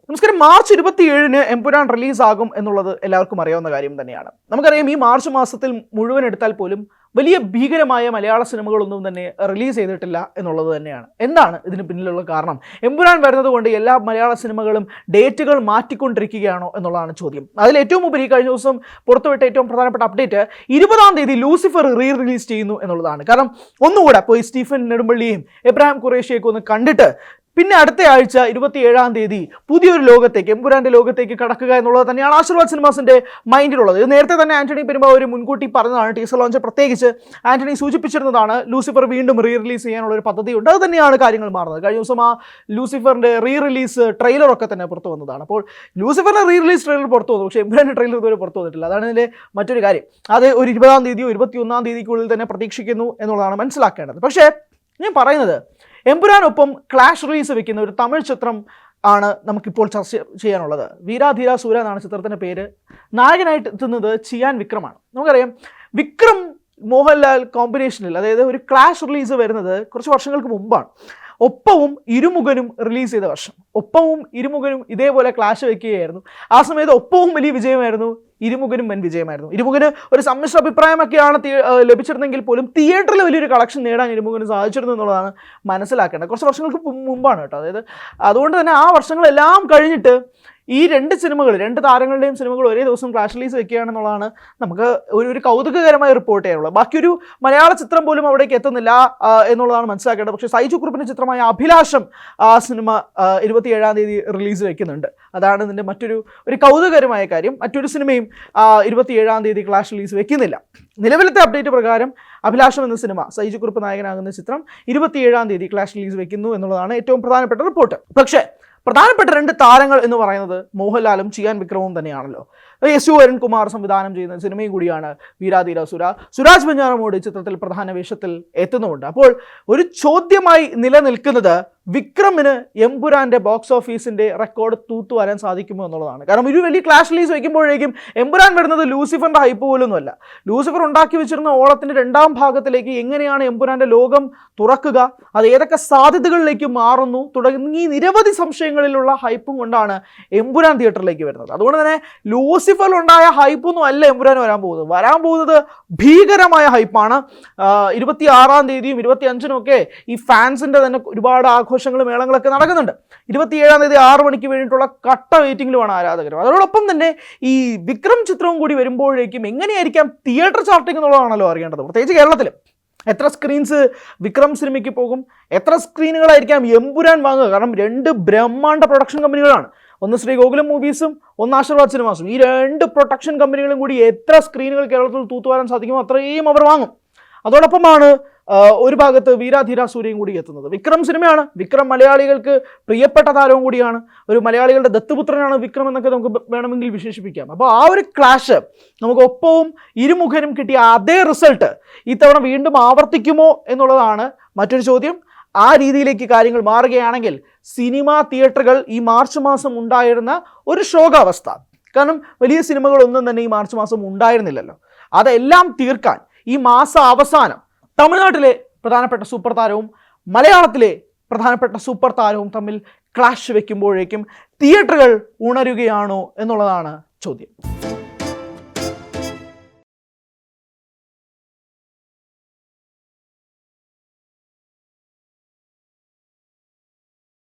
നമസ്കാരം. മാർച്ച് 27-ന് എമ്പുരാൻ റിലീസാകും എന്നുള്ളത് എല്ലാവർക്കും അറിയാവുന്ന കാര്യം തന്നെയാണ്. നമുക്കറിയാം ഈ മാർച്ച് മാസത്തിൽ മുഴുവൻ എടുത്താൽ പോലും വലിയ ഭീകരമായ മലയാള സിനിമകളൊന്നും തന്നെ റിലീസ് ചെയ്തിട്ടില്ല എന്നുള്ളത് തന്നെയാണ്. എന്താണ് ഇതിന് പിന്നിലുള്ള കാരണം? എമ്പുരാൻ വരുന്നത് കൊണ്ട് എല്ലാ മലയാള സിനിമകളും ഡേറ്റുകൾ മാറ്റിക്കൊണ്ടിരിക്കുകയാണോ എന്നുള്ളതാണ് ചോദ്യം. അതിൽ ഏറ്റവും ഉപരി കഴിഞ്ഞ ദിവസം പുറത്തുവിട്ട ഏറ്റവും പ്രധാനപ്പെട്ട അപ്ഡേറ്റ് 20-ാം തീയതി ലൂസിഫർ റിലീസ് ചെയ്യുന്നു എന്നുള്ളതാണ്. കാരണം ഒന്നുകൂടെ പോയി സ്റ്റീഫൻ നെടുമ്പള്ളിയും എബ്രഹാം ഖുറേഷിയൊക്കെ ഒന്ന് കണ്ടിട്ട് പിന്നെ അടുത്ത ആഴ്ച 27-ാം തീയതി പുതിയൊരു ലോകത്തേക്ക്, എമ്പുരാൻ്റെ ലോകത്തേക്ക് കടക്കുക എന്നുള്ളത് തന്നെയാണ് ആശീർവാദ് സിനിമാസിൻ്റെ മൈൻഡിലുള്ളത്. ഇത് നേരത്തെ തന്നെ ആന്റണി പെരുമ്പാവൂർ മുൻകൂട്ടി പറഞ്ഞതാണ്. ടീസർ ലോഞ്ച് പ്രത്യേകിച്ച് ആന്റണി സൂചിപ്പിച്ചിരുന്നതാണ് ലൂസിഫർ വീണ്ടും റിലീസ് ചെയ്യാനുള്ള ഒരു പദ്ധതിയുണ്ട്. അത് തന്നെയാണ് കാര്യങ്ങൾ മാറുന്നത്. കഴിഞ്ഞ ദിവസം ആ ലൂസിഫറിൻ്റെ റിലീസ് ട്രെയിലറൊക്കെ തന്നെ പുറത്തു വന്നതാണ്. അപ്പോൾ ലൂസിഫറിൻ്റെ റിലീസ് ട്രെയിലർ പുറത്തു വന്നു, പക്ഷേ എമ്പുരാൻ്റെ ട്രെയിലർ ഇതുവരെ പുറത്തു വന്നിട്ടില്ല. അതാണ് ഇതിൻ്റെ മറ്റൊരു കാര്യം. അത് ഒരു 20-ാം തീയതിയോ 21-ാം തീയതിക്കുള്ളിൽ തന്നെ പ്രതീക്ഷിക്കുന്നു എന്നുള്ളതാണ് മനസ്സിലാക്കേണ്ടത്. പക്ഷേ ഞാൻ പറയുന്നത്, എമ്പുരാനൊപ്പം ക്ലാഷ് റിലീസ് വെക്കുന്ന ഒരു തമിഴ് ചിത്രം ആണ് നമുക്കിപ്പോൾ ചർച്ച ചെയ്യാനുള്ളത്. വീരാധീര സൂര എന്നാണ് ചിത്രത്തിൻ്റെ പേര്. നായകനായിട്ട് എത്തുന്നത് ചിയാൻ വിക്രമാണ്. നമുക്കറിയാം വിക്രം മോഹൻലാൽ കോമ്പിനേഷനിൽ, അതായത് ഒരു ക്ലാഷ് റിലീസ് വരുന്നത് കുറച്ച് വർഷങ്ങൾക്ക് മുമ്പാണ്. ഒപ്പവും ഇരുമുഖനും റിലീസ് ചെയ്ത വർഷം. ഒപ്പവും ഇരുമുഖനും ഇതേപോലെ ക്ലാഷ് വയ്ക്കുകയായിരുന്നു. ആ സമയത്ത് ഒപ്പവും വലിയ വിജയമായിരുന്നു, ഇരുമുഖനും വൻ വിജയമായിരുന്നു. ഇരുമുഖന് ഒരു സമ്മിശ്ര അഭിപ്രായമൊക്കെയാണ് ലഭിച്ചിരുന്നെങ്കിൽ പോലും തിയേറ്ററിൽ വലിയൊരു കളക്ഷൻ നേടാൻ ഇരുമുഖന് സാധിച്ചിരുന്നു എന്നുള്ളതാണ് മനസ്സിലാക്കേണ്ടത്. കുറച്ച് വർഷങ്ങൾക്ക് മുമ്പാണ് കേട്ടോ. അതായത് അതുകൊണ്ട് തന്നെ ആ വർഷങ്ങളെല്ലാം കഴിഞ്ഞിട്ട് ഈ രണ്ട് താരങ്ങളുടെയും സിനിമകൾ ഒരേ ദിവസം ക്ലാഷ് റിലീസ് വെക്കുകയാണെന്നുള്ളതാണ് നമുക്ക് ഒരു കൗതുകകരമായ റിപ്പോർട്ട് ചെയ്യാനുള്ളത്. ബാക്കിയൊരു മലയാള ചിത്രം പോലും അവിടേക്ക് എത്തുന്നില്ല എന്നുള്ളതാണ് മനസ്സിലാക്കേണ്ടത്. പക്ഷേ സൈജു കുറുപ്പിൻ്റെ ചിത്രമായ അഭിലാഷം ആ സിനിമ 27-ാം തീയതി റിലീസ് വെക്കുന്നുണ്ട്. അതാണ് ഇതിൻ്റെ മറ്റൊരു കൗതുകകരമായ കാര്യം. മറ്റൊരു സിനിമയും 27-ാം തീയതി ക്ലാഷ് റിലീസ് വെക്കുന്നില്ല. നിലവിലത്തെ അപ്ഡേറ്റ് പ്രകാരം അഭിലാഷം എന്ന സിനിമ, സൈജു കുറുപ്പ് നായകനാകുന്ന ചിത്രം 27-ാം തീയതി ക്ലാഷ് റിലീസ് വെക്കുന്നു എന്നുള്ളതാണ് ഏറ്റവും പ്രധാനപ്പെട്ട റിപ്പോർട്ട്. പക്ഷേ പ്രധാനപ്പെട്ട 2 താരങ്ങൾ എന്ന് പറയുന്നത് മോഹൻലാലും ചിയാൻ വിക്രമും തന്നെയാണല്ലോ. എസ് അരുൺകുമാർ സംവിധാനം ചെയ്യുന്ന സിനിമയും കൂടിയാണ് വീരാധീര സൂര. സുരാജ് വെഞ്ഞാറമൂട് ചിത്രത്തിൽ പ്രധാന വേഷത്തിൽ എത്തുന്നുമുണ്ട്. അപ്പോൾ ഒരു ചോദ്യമായി നിലനിൽക്കുന്നത് വിക്രമിന് എമ്പുരാൻ്റെ ബോക്സ് ഓഫീസിൻ്റെ റെക്കോർഡ് തൂത്തുവരാൻ സാധിക്കുമോ എന്നുള്ളതാണ്. കാരണം ഒരു വലിയ ക്ലാഷ് റിലീസ് വയ്ക്കുമ്പോഴേക്കും എമ്പുരാൻ വരുന്നത് ലൂസിഫറിൻ്റെ ഹൈപ്പ് പോലൊന്നുമല്ല. ലൂസിഫർ ഉണ്ടാക്കി വെച്ചിരുന്ന ഓളത്തിൻ്റെ 2-ാം ഭാഗത്തിലേക്ക് എങ്ങനെയാണ് എമ്പുരാൻ്റെ ലോകം തുറക്കുക, അത് ഏതൊക്കെ സാധ്യതകളിലേക്ക് മാറുന്നു തുടങ്ങി നിരവധി സംശയങ്ങളിലുള്ള ഹൈപ്പും കൊണ്ടാണ് എമ്പുരാൻ തിയേറ്ററിലേക്ക് വരുന്നത്. അതുകൊണ്ട് തന്നെ ലൂസിഫറിലുണ്ടായ ഹൈപ്പൊന്നും അല്ല എമ്പുരാൻ വരാൻ പോകുന്നത് ഭീകരമായ ഹൈപ്പാണ്. 26-ാം തീയതിയും 25-നും ഒക്കെ ഈ ഫാൻസിൻ്റെ തന്നെ ഒരുപാട് ആഘോഷങ്ങളും മേളങ്ങളൊക്കെ നടക്കുന്നുണ്ട്. 27-ാം തീയതി 6 മണിക്ക് വേണ്ടിയിട്ടുള്ള കട്ട വെയിറ്റിംഗിലുമാണ് ആരാധകരും. അതോടൊപ്പം തന്നെ ഈ വിക്രം ചിത്രവും കൂടി വരുമ്പോഴേക്കും എങ്ങനെയായിരിക്കാം തിയേറ്റർ ചാർട്ടിംഗ് എന്നുള്ളതാണല്ലോ അറിയേണ്ടത്. പ്രത്യേകിച്ച് കേരളത്തിൽ എത്ര സ്ക്രീൻസ് വിക്രം സിനിമയ്ക്ക് പോകും, എത്ര സ്ക്രീനുകളായിരിക്കാം എമ്പുരാൻ വാങ്ങുക? കാരണം 2 ബ്രഹ്മാണ്ഡ പ്രൊഡക്ഷൻ കമ്പനികളാണ്. ഒന്ന് ശ്രീ ഗോകുലം മൂവീസും ഒന്ന് ആശീർവാദ് സിനിമാസും. ഈ 2 പ്രൊഡക്ഷൻ കമ്പനികളും കൂടി എത്ര സ്ക്രീനുകൾ കേരളത്തിൽ തൂത്തുവരാൻ സാധിക്കുമോ അത്രയും അവർ വാങ്ങും. അതോടൊപ്പമാണ് ഒരു ഭാഗത്ത് വീരാധീര സൂര്യയും കൂടി എത്തുന്നത്. വിക്രം സിനിമയാണ്. വിക്രം മലയാളികൾക്ക് പ്രിയപ്പെട്ട താരവും കൂടിയാണ്. ഒരു മലയാളികളുടെ ദത്തുപുത്രനാണ് വിക്രം എന്നൊക്കെ നമുക്ക് വേണമെങ്കിൽ വിശേഷിപ്പിക്കാം. അപ്പോൾ ആ ഒരു ക്ലാഷ് നമുക്ക് ഒപ്പവും ഇരുമുഖനും കിട്ടിയ അതേ റിസൾട്ട് ഇത്തവണ വീണ്ടും ആവർത്തിക്കുമോ എന്നുള്ളതാണ് മറ്റൊരു ചോദ്യം. ആ രീതിയിലേക്ക് കാര്യങ്ങൾ മാറുകയാണെങ്കിൽ സിനിമാ തിയേറ്ററുകൾ ഈ മാർച്ച് മാസം ഉണ്ടായിരുന്ന ഒരു ശോകാവസ്ഥ, കാരണം വലിയ സിനിമകളൊന്നും തന്നെ ഈ മാർച്ച് മാസം ഉണ്ടായിരുന്നില്ലല്ലോ, അതെല്ലാം തീർക്കാൻ ഈ മാസ അവസാനം തമിഴ്നാട്ടിലെ പ്രധാനപ്പെട്ട സൂപ്പർ താരവും മലയാളത്തിലെ പ്രധാനപ്പെട്ട സൂപ്പർ താരവും തമ്മിൽ ക്ലാഷ് വയ്ക്കുമ്പോഴേക്കും തിയേറ്ററുകൾ ഉണരുകയാണോ എന്നുള്ളതാണ് ചോദ്യം.